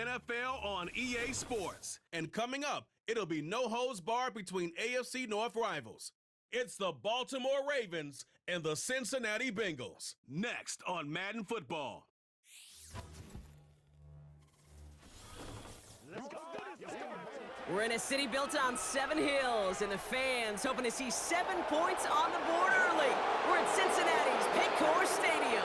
NFL on EA Sports. And coming up, it'll be no holds barred between AFC North rivals. It's the Baltimore Ravens and the Cincinnati Bengals. Next on Madden Football. We're in a city built on 7 hills, and the fans hoping to see 7 points on the board early. We're at Cincinnati's Paycor Stadium.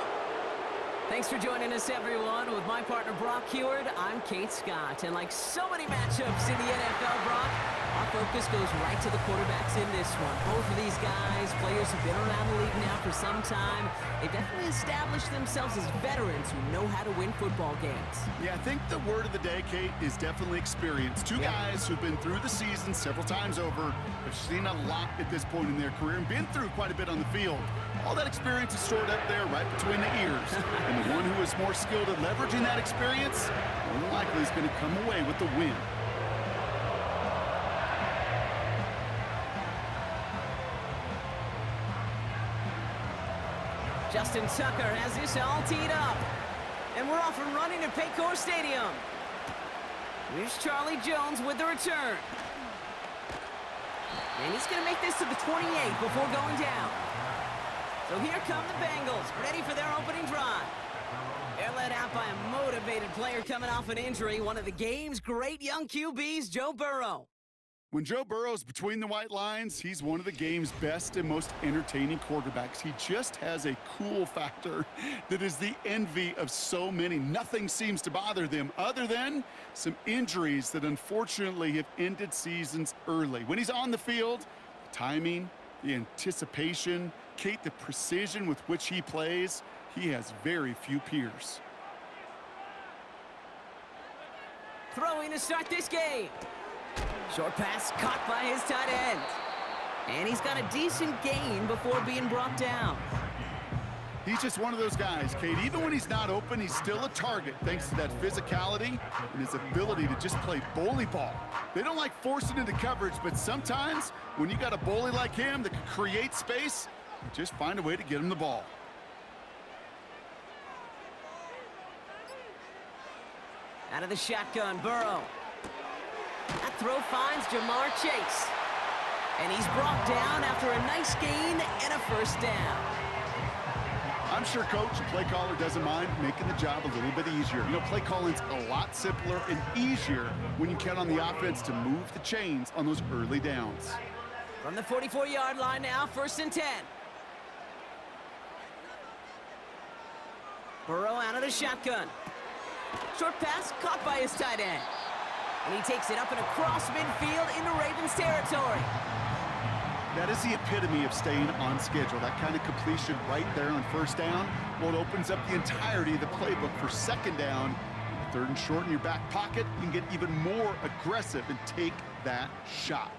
Thanks for joining us, everyone. With my partner, Brock Heward, I'm Kate Scott. And like so many matchups in the NFL, Brock, our focus goes right to the quarterbacks in this one. Both of these guys, players who've been around the league now for some time, they've definitely established themselves as veterans who know how to win football games. Yeah, I think the word of the day, Kate, is definitely experience. Two guys who've been through the season several times over, have seen a lot at this point in their career, and been through quite a bit on the field. All that experience is stored up there right between the ears. And the one who is more skilled at leveraging that experience, more than likely is going to come away with the win. Justin Tucker has this all teed up. And we're off and running at Paycor Stadium. Here's Charlie Jones with the return. And he's going to make this to the 28 before going down. So here come the Bengals, ready for their opening drive. They're led out by a motivated player coming off an injury, one of the game's great young QBs, Joe Burrow. When Joe Burrow's between the white lines, he's one of the game's best and most entertaining quarterbacks. He just has a cool factor that is the envy of so many. Nothing seems to bother them other than some injuries that unfortunately have ended seasons early. When he's on the field, the timing, the anticipation, Kate, the precision with which he plays, he has very few peers. Throwing to start this game. Short pass caught by his tight end. And he's got a decent gain before being brought down. He's just one of those guys, Kate. Even when he's not open, he's still a target thanks to that physicality and his ability to just play bully ball. They don't like forcing into coverage, but sometimes when you got a bully like him that can create space, you just find a way to get him the ball. Out of the shotgun, Burrow. That throw finds Jamar Chase. And he's brought down after a nice gain and a first down. I'm sure coach and play caller doesn't mind making the job a little bit easier. You know, play calling's a lot simpler and easier when you count on the offense to move the chains on those early downs. From the 44-yard line now, 1st and 10. Burrow out of the shotgun. Short pass caught by his tight end. And he takes it up and across midfield into Ravens territory. That is the epitome of staying on schedule. That kind of completion right there on 1st down. Well, it opens up the entirety of the playbook for 2nd down. 3rd and short in your back pocket, you can get even more aggressive and take that shot.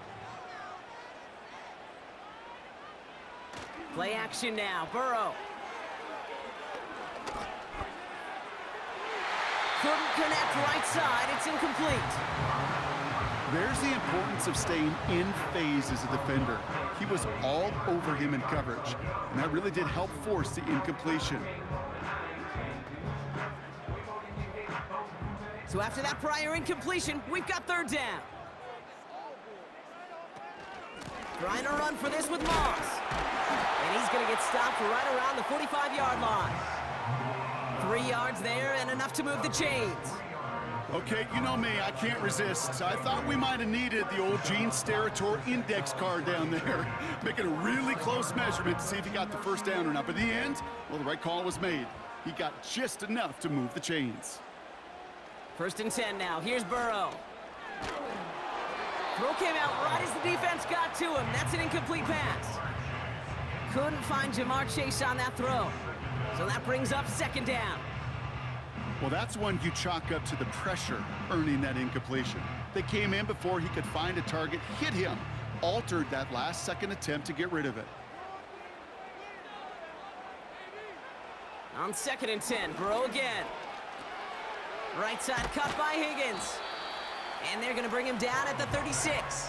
Play action now, Burrow. Couldn't connect right side, it's incomplete. There's the importance of staying in phase as a defender. He was all over him in coverage, and that really did help force the incompletion. So after that prior incompletion, we've got 3rd down. Trying to run for this with Moss. And he's going to get stopped right around the 45-yard line. 3 yards there and enough to move the chains. Okay, you know me, I can't resist. I thought we might have needed the old Gene Steratore index card down there, making a really close measurement to see if he got the 1st down or not. But in the end, well, the right call was made. He got just enough to move the chains. 1st and 10 now. Here's Burrow. Throw came out right as the defense got to him. That's an incomplete pass. Couldn't find Jamar Chase on that throw. So that brings up 2nd down. Well, that's one you chalk up to the pressure earning that incompletion. They came in before he could find a target, hit him, altered that last-second attempt to get rid of it. On 2nd and 10, Burrow again. Right side cut by Higgins. And they're going to bring him down at the 36.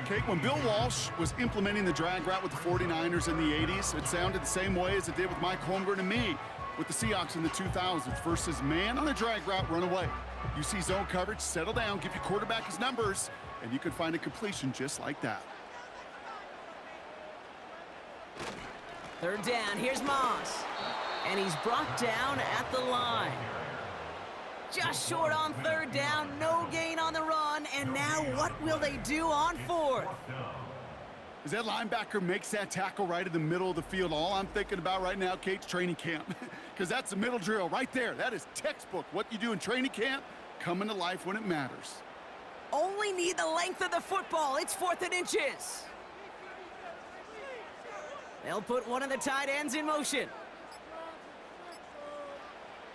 Kate, when Bill Walsh was implementing the drag route with the 49ers in the 80s, it sounded the same way as it did with Mike Holmgren and me with the Seahawks in the 2000s versus man on a drag route, run away. You see zone coverage, settle down, give your quarterback his numbers, and you can find a completion just like that. Third down, here's Moss. And he's brought down at the line. Just short on third down, no gain on the run, and now what will they do on fourth? As that linebacker makes that tackle right in the middle of the field, all I'm thinking about right now, Kate's training camp. Because that's the middle drill right there. That is textbook. What you do in training camp, coming to life when it matters. Only need the length of the football. It's 4th and inches. They'll put one of the tight ends in motion.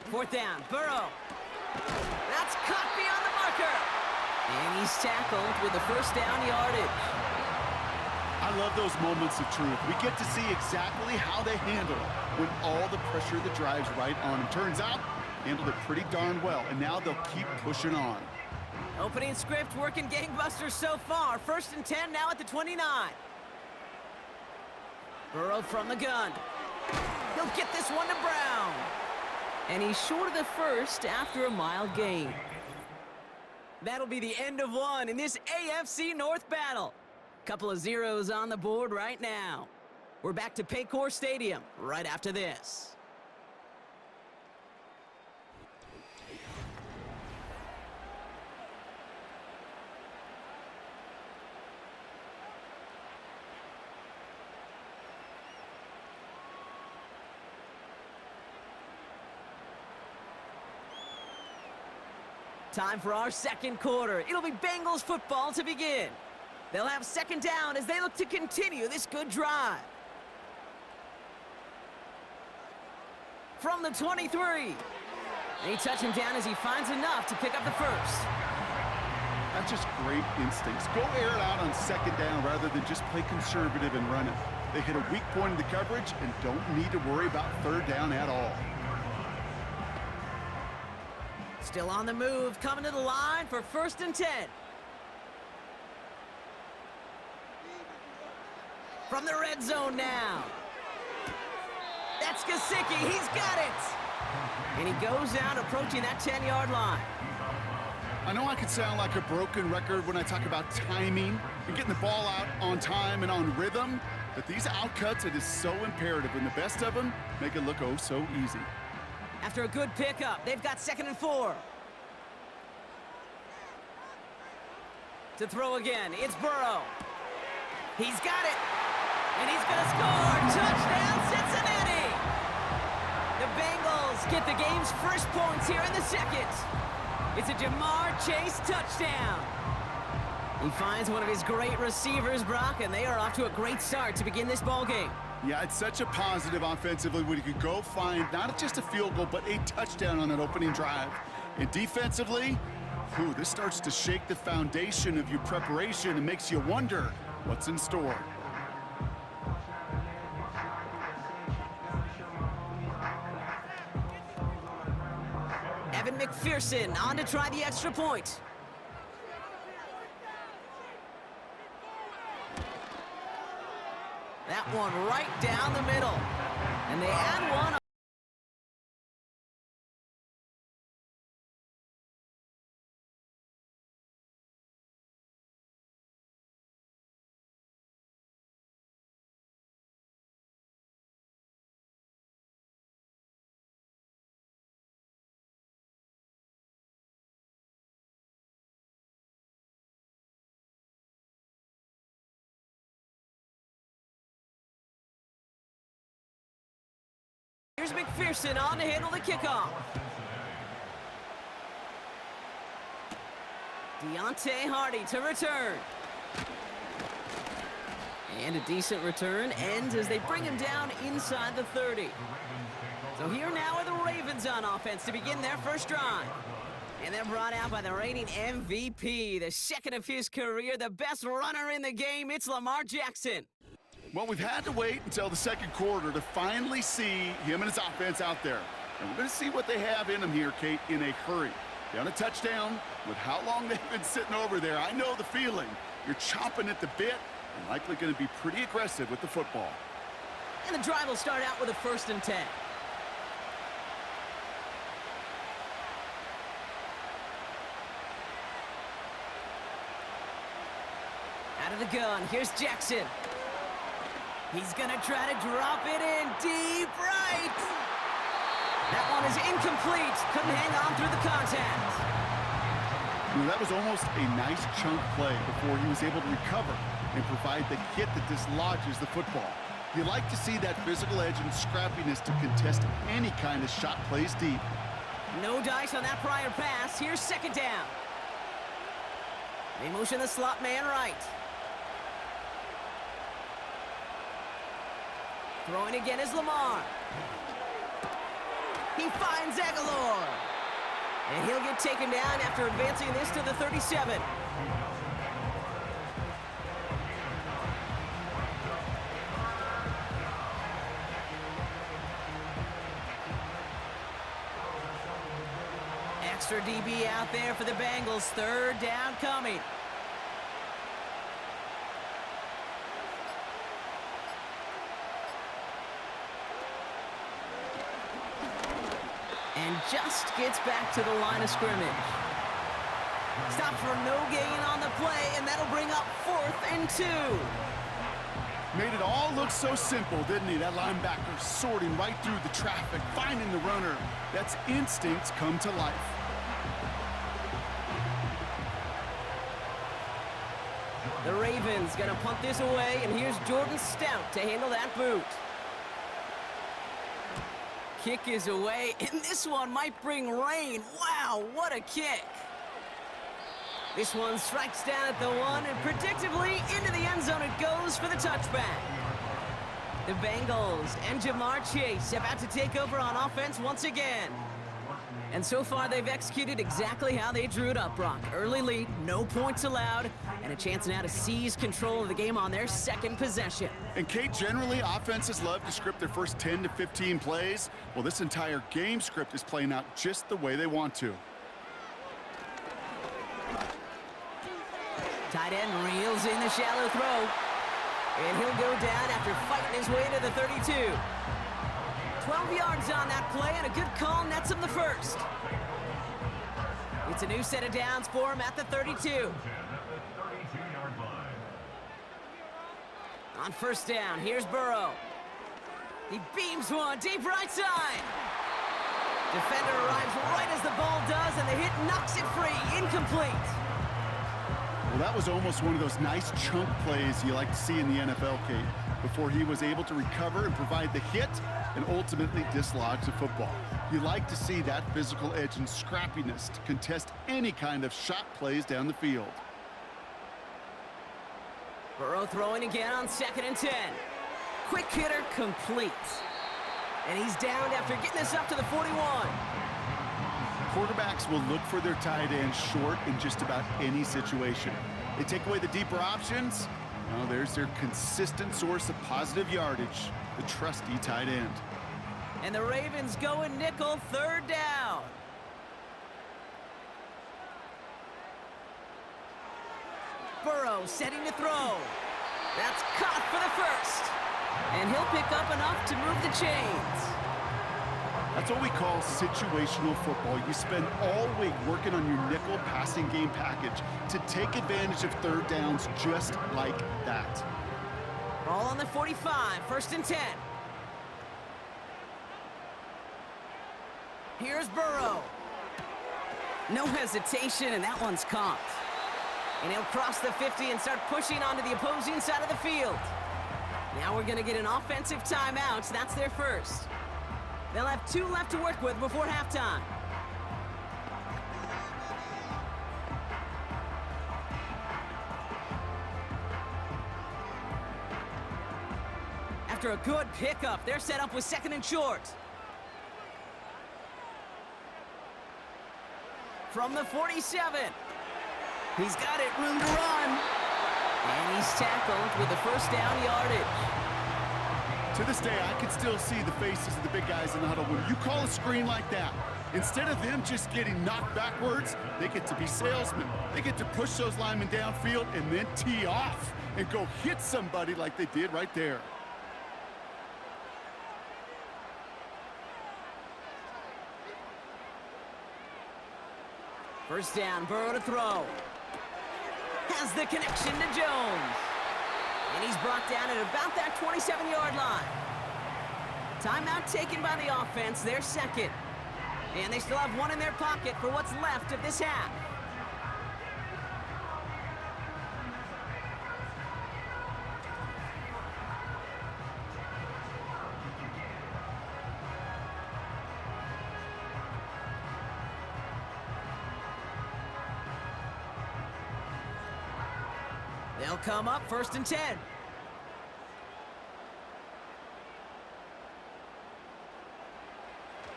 4th down, Burrow. That's caught beyond the marker. And he's tackled with the first down yardage. I love those moments of truth. We get to see exactly how they handle it when all the pressure of the drive's right on them. Turns out, handled it pretty darn well, and now they'll keep pushing on. Opening script working gangbusters so far. 1st and 10 now at the 29. Burrow from the gun. He'll get this one to Brown. And he's short of the first after a mile gain. That'll be the end of one in this AFC North battle. Couple of zeros on the board right now. We're back to Paycor Stadium right after this. Time for our second quarter. It'll be Bengals football to begin. They'll have second down as they look to continue this good drive. From the 23. They touch him down as he finds enough to pick up the first. That's just great instincts. Go air it out on second down rather than just play conservative and run it. They hit a weak point in the coverage and don't need to worry about third down at all. Still on the move, coming to the line for 1st and 10. From the red zone now. That's Gesicki, he's got it! And he goes out approaching that 10-yard line. I know I can sound like a broken record when I talk about timing and getting the ball out on time and on rhythm, but these outcuts, it is so imperative, and the best of them make it look oh so easy. After a good pickup, they've got 2nd and 4. To throw again, it's Burrow. He's got it. And he's going to score. Touchdown, Cincinnati. The Bengals get the game's first points here in the second. It's a Jamar Chase touchdown. He finds one of his great receivers, Brock, and they are off to a great start to begin this ball game. Yeah, it's such a positive offensively when you could go find not just a field goal, but a touchdown on that opening drive. And defensively, this starts to shake the foundation of your preparation and makes you wonder what's in store. Evan McPherson on to try the extra point. That one right down the middle. And they add one. Here's McPherson on to handle the kickoff. Deontay Hardy to return. And a decent return ends as they bring him down inside the 30. So here now are the Ravens on offense to begin their first drive. And they're brought out by the reigning MVP, the second of his career, the best runner in the game. It's Lamar Jackson. Well, we've had to wait until the second quarter to finally see him and his offense out there. And we're going to see what they have in them here, Kate, in a hurry. Down a touchdown with how long they've been sitting over there. I know the feeling. You're chomping at the bit and likely going to be pretty aggressive with the football. And the drive will start out with a 1st and 10. Out of the gun, here's Jackson. He's gonna try to drop it in deep right. That one is incomplete. Couldn't hang on through the contact. Well, that was almost a nice chunk play before he was able to recover and provide the hit that dislodges the football. You like to see that physical edge and scrappiness to contest any kind of shot plays deep. No dice on that prior pass. Here's second down. They motion the slot man right. Throwing again is Lamar. He finds Aguilar. And he'll get taken down after advancing this to the 37. Extra DB out there for the Bengals. Third down coming. And just gets back to the line of scrimmage. Stop for no gain on the play, and that'll bring up 4th and 2. Made it all look so simple, didn't he? That linebacker sorting right through the traffic, finding the runner. That's instincts come to life. The Ravens gonna punt this away, and here's Jordan Stout to handle that boot. Kick is away, and this one might bring rain. Wow, what a kick. This one strikes down at the 1, and predictably into the end zone it goes for the touchback. The Bengals and Jamar Chase about to take over on offense once again. And so far, they've executed exactly how they drew it up, Brock. Early lead, no points allowed, and a chance now to seize control of the game on their second possession. And Kate, generally, offenses love to script their first 10 to 15 plays. Well, this entire game script is playing out just the way they want to. Tight end reels in the shallow throw. And he'll go down after fighting his way to the 32. 12 yards on that play, and a good call nets him the first. It's a new set of downs for him at the 32. On first down, here's Burrow. He beams one deep right side. Defender arrives right as the ball does, and the hit knocks it free. Incomplete. Well, that was almost one of those nice chunk plays you like to see in the NFL, Kate, before he was able to recover and provide the hit and ultimately dislodge the football. You like to see that physical edge and scrappiness to contest any kind of shot plays down the field. Burrow throwing again on 2nd and 10. Quick hitter complete. And he's downed after getting this up to the 41. Quarterbacks will look for their tight end short in just about any situation. They take away the deeper options. Well, there's their consistent source of positive yardage, the trusty tight end. And the Ravens going nickel, 3rd down. Burrow setting to throw. That's caught for the first. And he'll pick up enough to move the chains. That's what we call situational football. You spend all week working on your nickel passing game package to take advantage of 3rd downs just like that. Ball on the 45, 1st and 10. Here's Burrow. No hesitation, and that one's caught. And he'll cross the 50 and start pushing onto the opposing side of the field. Now we're going to get an offensive timeout. That's their first. They'll have 2 left to work with before halftime. After a good pickup, they're set up with 2nd and short. From the 47. He's got it, room to run. And he's tackled with the 1st down yardage. To this day, I can still see the faces of the big guys in the huddle. When you call a screen like that, instead of them just getting knocked backwards, they get to be salesmen. They get to push those linemen downfield and then tee off and go hit somebody like they did right there. First down, Burrow to throw. has the connection to Jones. And he's brought down at about that 27-yard line. Timeout taken by the offense, their second. And they still have one in their pocket for what's left of this half. They'll come up 1st and 10.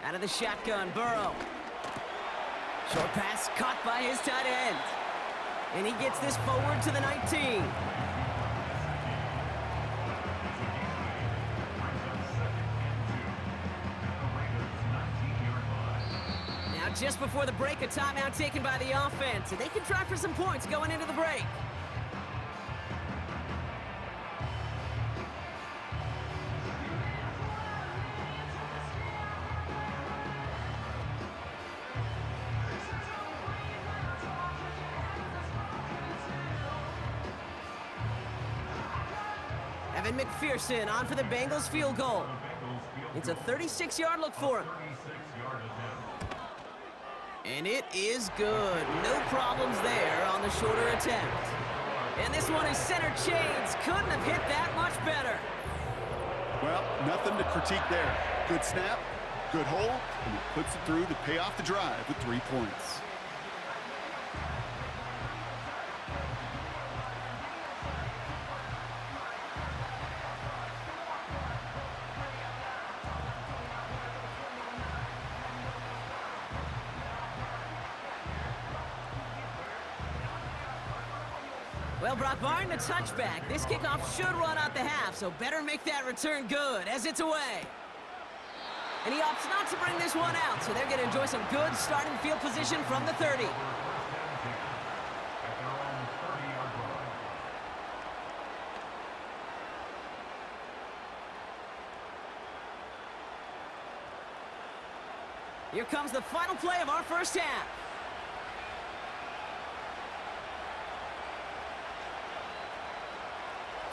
Out of the shotgun, Burrow. Short pass caught by his tight end. And he gets this forward to the 19. Now just before the break, a timeout taken by the offense. And they can try for some points going into the break. Evan McPherson on for the Bengals field goal. It's a 36-yard look for him. And it is good. No problems there on the shorter attempt. And this one is center chains. Couldn't have hit that much better. Well, nothing to critique there. Good snap, good hold, and he puts it through to pay off the drive with 3 points. Well, Brock, barring the touchback, this kickoff should run out the half, so better make that return good as it's away. And he opts not to bring this one out, so they're going to enjoy some good starting field position from the 30. Here comes the final play of our first half.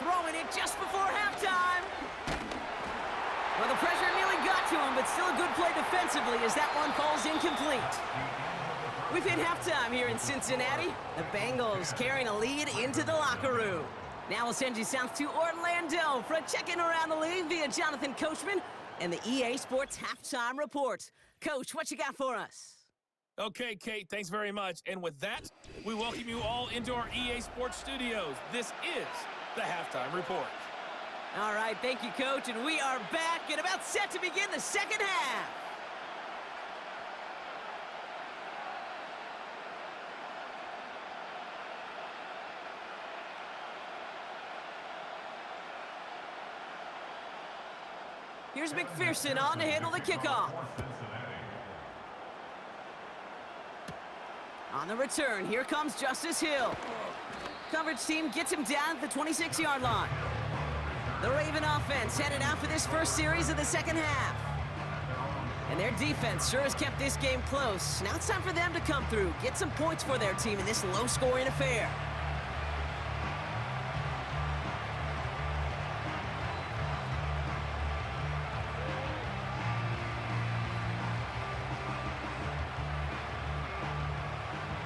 Throwing it just before halftime. Well, the pressure nearly got to him, but still a good play defensively as that one falls incomplete. We've hit halftime here in Cincinnati. The Bengals carrying a lead into the locker room. Now we'll send you south to Orlando for a check-in around the league via Jonathan Coachman and the EA Sports Halftime Report. Coach, what you got for us? Okay, Kate, thanks very much. And with that, we welcome you all into our EA Sports studios. This is the Halftime Report. All right, thank you, Coach, and we are back and about set to begin the second half. Here's McPherson on to handle the kickoff. On the return, here comes Justice Hill. Coverage team gets him down at the 26-yard line. The Raven offense headed out for this first series of the second half. And their defense sure has kept this game close. Now it's time for them to come through, get some points for their team in this low-scoring affair.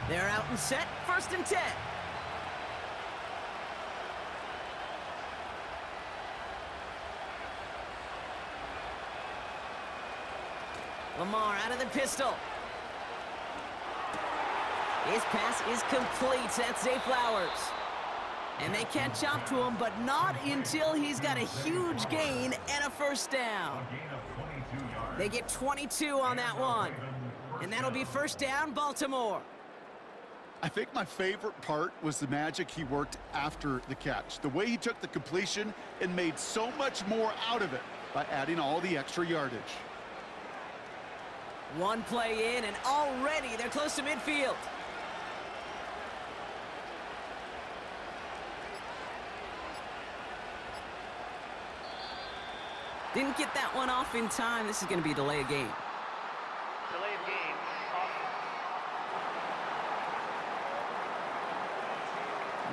They're out and set, 1st and 10. Lamar out of the pistol. His pass is complete. That's Zay Flowers. And they catch up to him, but not until he's got a huge gain and a first down. They get 22 on that one. And that'll be first down, Baltimore. I think my favorite part was the magic he worked after the catch. The way he took the completion and made so much more out of it by adding all the extra yardage. One play in, and already they're close to midfield. Didn't get that one off in time. This is going to be a delay of game. Delay of game.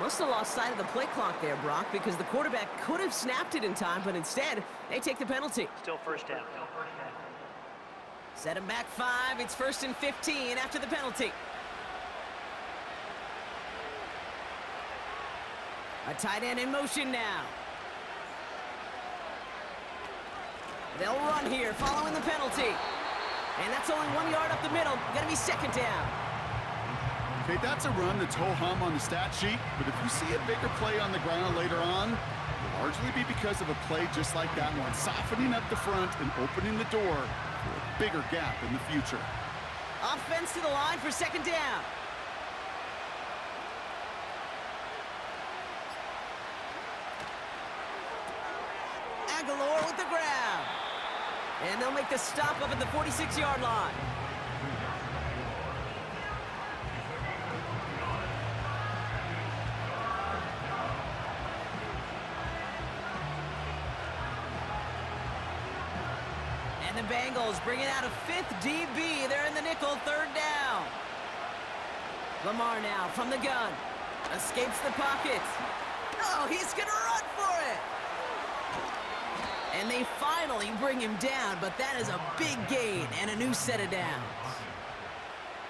Must have lost sight of the play clock there, Brock, because the quarterback could have snapped it in time, but instead, they take the penalty. Still first down. Set him back 5. It's 1st and 15 after the penalty. A tight end in motion now. They'll run here following the penalty. And that's only 1 yard up the middle. Gonna be 2nd down. Okay, that's a run that's ho-hum on the stat sheet, but if you see a bigger play on the ground later on, it'll largely be because of a play just like that one, softening up the front and opening the door for a bigger gap in the future. Offense to the line for 2nd down. Aguilar with the grab. And they'll make the stop up at the 46-yard line. And the Bengals bringing out a 5th DB. They're in the nickel, 3rd down. Lamar now from the gun. Escapes the pocket. Oh, he's going to run for it. And they finally bring him down, but that is a big gain and a new set of downs.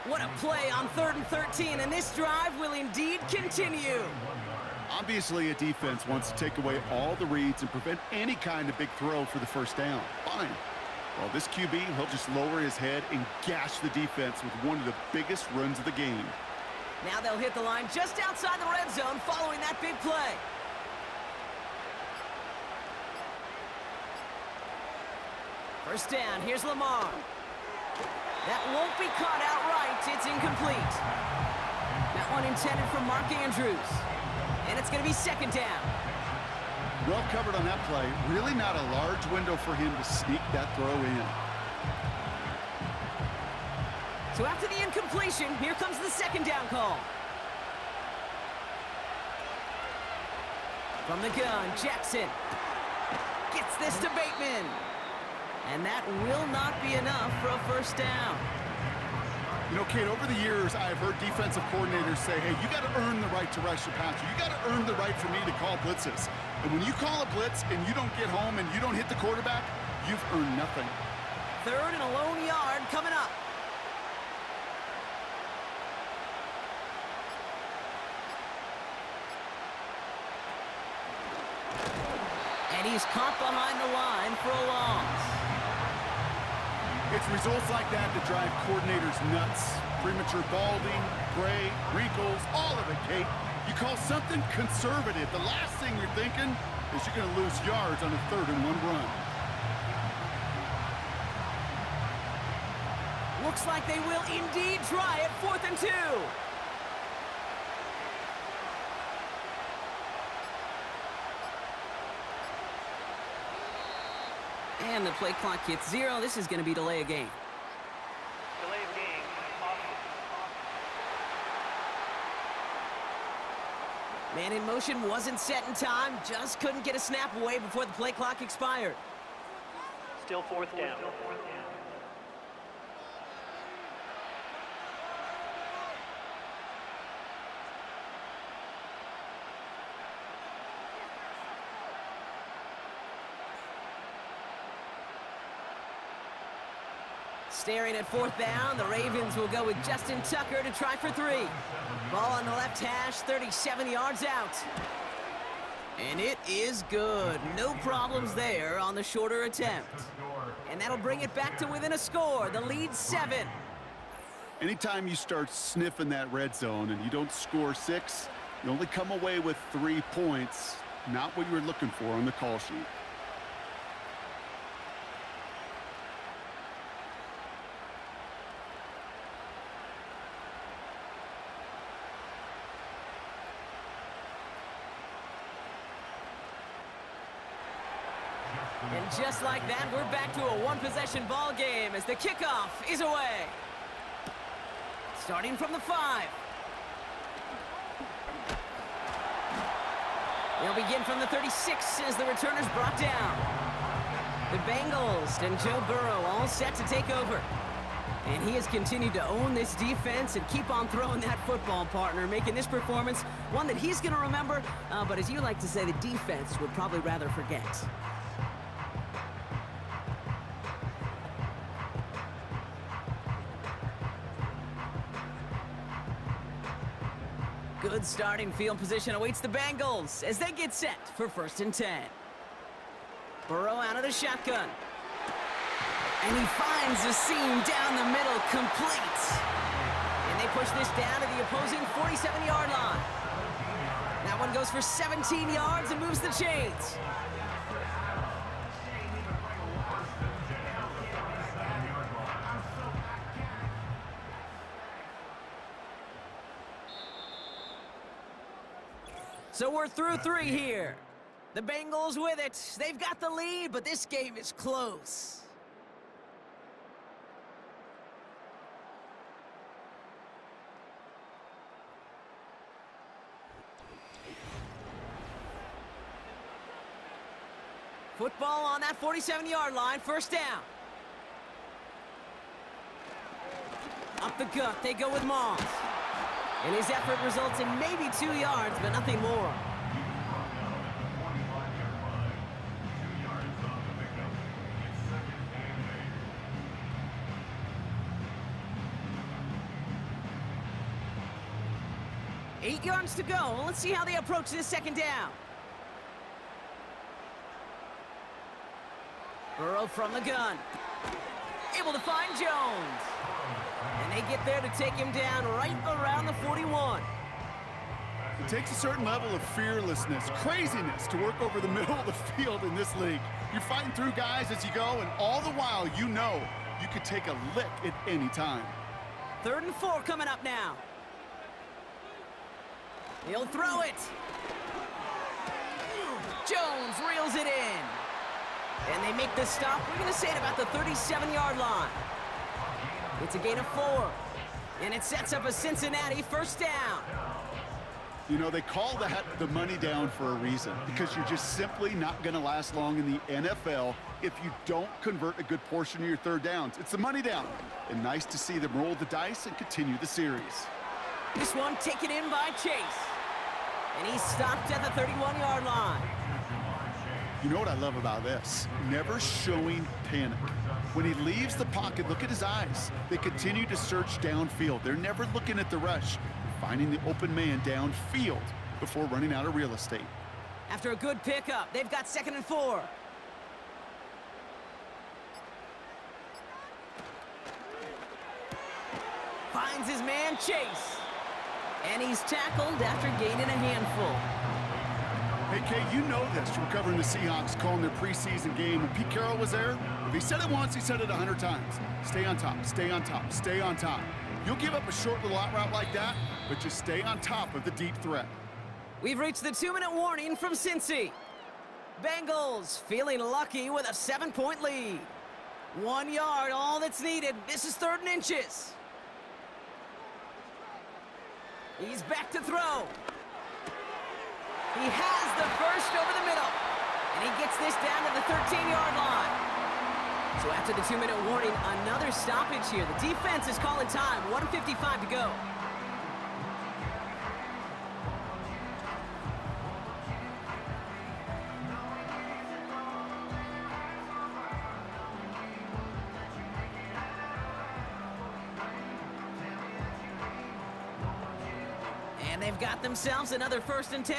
What a play on 3rd and 13, and this drive will indeed continue. Obviously, a defense wants to take away all the reads and prevent any kind of big throw for the 1st down. Fine. Well, this QB, he'll just lower his head and gash the defense with one of the biggest runs of the game. Now they'll hit the line just outside the red zone following that big play. First down, here's Lamar. That won't be caught outright. It's incomplete. That one intended for Mark Andrews. And it's going to be 2nd down. Well covered on that play. Really not a large window for him to sneak that throw in. So after the incompletion, here comes the 2nd down call. From the gun, Jackson gets this to Bateman. And that will not be enough for a 1st down. You know, Kate, over the years, I've heard defensive coordinators say, hey, you got to earn the right to rush the passer. You got to earn the right for me to call blitzes. And when you call a blitz and you don't get home and you don't hit the quarterback, you've earned nothing. 3rd and a lone yard coming up. And he's caught behind the line for a loss. It's results like that that drive coordinators nuts. Premature balding, gray, wrinkles, all of it, Kate. You call something conservative. The last thing you're thinking is you're going to lose yards on a 3rd and 1 run. Looks like they will indeed try it. 4th and 2. And the play clock hits 0. This is going to be delay a game. Delay of game. Man in motion wasn't set in time. Just couldn't get a snap away before the play clock expired. Still 4th down. Staring at 4th down, the Ravens will go with Justin Tucker to try for 3. Ball on the left hash, 37 yards out. And it is good. No problems there on the shorter attempt. And that'll bring it back to within a score. The lead 7. Anytime you start sniffing that red zone and you don't score 6, you only come away with 3 points. Not what you were looking for on the call sheet. And just like that, we're back to a one-possession ball game as the kickoff is away. Starting from the 5. They'll begin from the 36 as the returner's brought down. The Bengals and Joe Burrow all set to take over. And he has continued to own this defense and keep on throwing that football, partner, making this performance one that he's going to remember, but as you like to say, the defense would probably rather forget. Good starting field position awaits the Bengals as they get set for 1st and 10. Burrow out of the shotgun. And he finds the seam down the middle, complete. And they push this down to the opposing 47-yard line. That one goes for 17 yards and moves the chains. So we're through 3 here. The Bengals with it. They've got the lead, but this game is close. Football on that 47-yard line, 1st down. Up the gut, they go with Moss. And his effort results in maybe 2 yards, but nothing more. Eight yards to go. Let's see how they approach this 2nd down. Burrow from the gun. Able to find Jones. And they get there to take him down right around the 41. It takes a certain level of fearlessness, craziness to work over the middle of the field in this league. You're fighting through guys as you go, and all the while you know you could take a lick at any time. 3rd and 4 coming up now. He'll throw it. Jones reels it in. And they make the stop. We're going to say it about the 37-yard line. It's a gain of 4. And it sets up a Cincinnati 1st down. You know, they call that the money down for a reason, because you're just simply not going to last long in the NFL if you don't convert a good portion of your 3rd downs. It's the money down. And nice to see them roll the dice and continue the series. This one taken in by Chase. And he's stopped at the 31-yard line. You know what I love about this? Never showing panic. When he leaves the pocket, look at his eyes. They continue to search downfield. They're never looking at the rush. They're finding the open man downfield before running out of real estate. After a good pickup, they've got 2nd and 4. Finds his man, Chase. And he's tackled after gaining a handful. Hey, Kate, you know this. You're covering the Seahawks, calling their preseason game. When Pete Carroll was there, if he said it once, he said it 100 times. Stay on top, stay on top, stay on top. You'll give up a short little out route like that, but just stay on top of the deep threat. We've reached the 2-minute warning from Cincy. Bengals feeling lucky with a 7-point lead. 1 yard, all that's needed. This is 3rd and inches. He's back to throw. He has the first over the middle. And he gets this down to the 13-yard line. So after the 2-minute warning, another stoppage here. The defense is calling time. 1:55 to go. And they've got themselves another 1st and 10.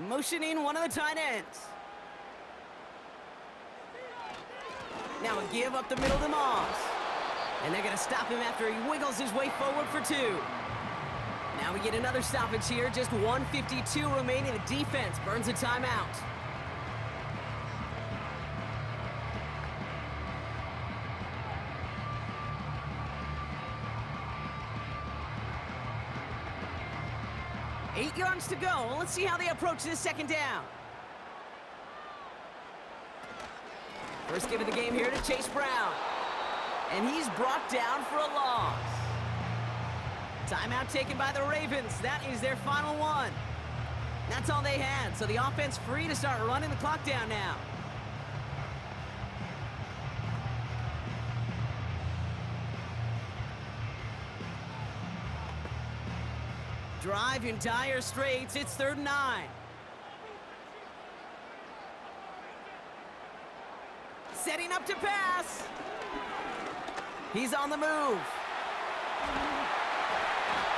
Motioning one of the tight ends. Now a give up the middle to Moss. And they're going to stop him after he wiggles his way forward for 2. Now we get another stoppage here. Just 1:52 remaining. The defense burns a timeout. Eight yards to go. Let's see how they approach this 2nd down. First give of the game here to Chase Brown. And he's brought down for a loss. Timeout taken by the Ravens. That is their final one. That's all they had, so the offense free to start running the clock down now. drive in dire straits. It's 3rd and 9. Setting up to pass. He's on the move.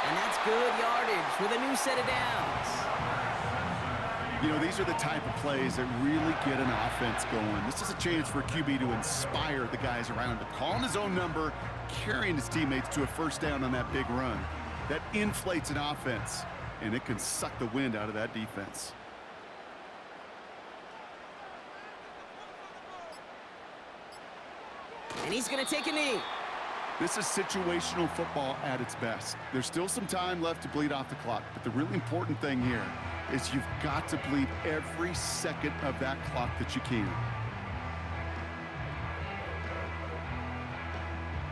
And that's good yardage with a new set of downs. You know, these are the type of plays that really get an offense going. This is a chance for a QB to inspire the guys around him, calling his own number, carrying his teammates to a 1st down on that big run. That inflates an offense, and it can suck the wind out of that defense. And he's going to take a knee. This is situational football at its best. There's still some time left to bleed off the clock, but the really important thing here is you've got to bleed every second of that clock that you can.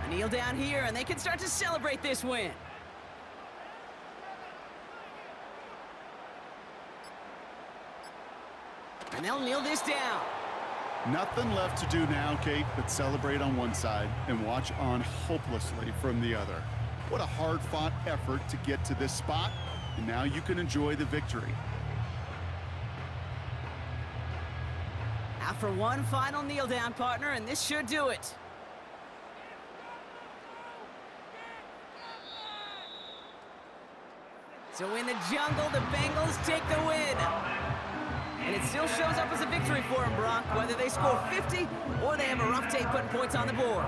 A kneel down here, and they can start to celebrate this win. And they'll kneel this down. Nothing left to do now, Kate, but celebrate on one side and watch on hopelessly from the other. What a hard-fought effort to get to this spot, and now you can enjoy the victory. After one final kneel down, partner, and this should do it. So in the jungle, the Bengals take the win. And it still shows up as a victory for them, Brock, whether they score 50 or they have a rough day putting points on the board.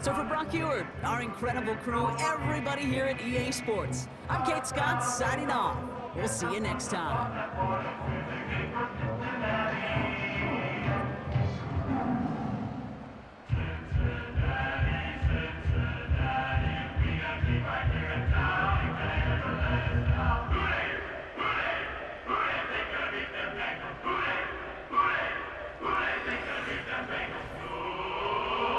So for Brock Ewart, our incredible crew, everybody here at EA Sports, I'm Kate Scott signing off. We'll see you next time.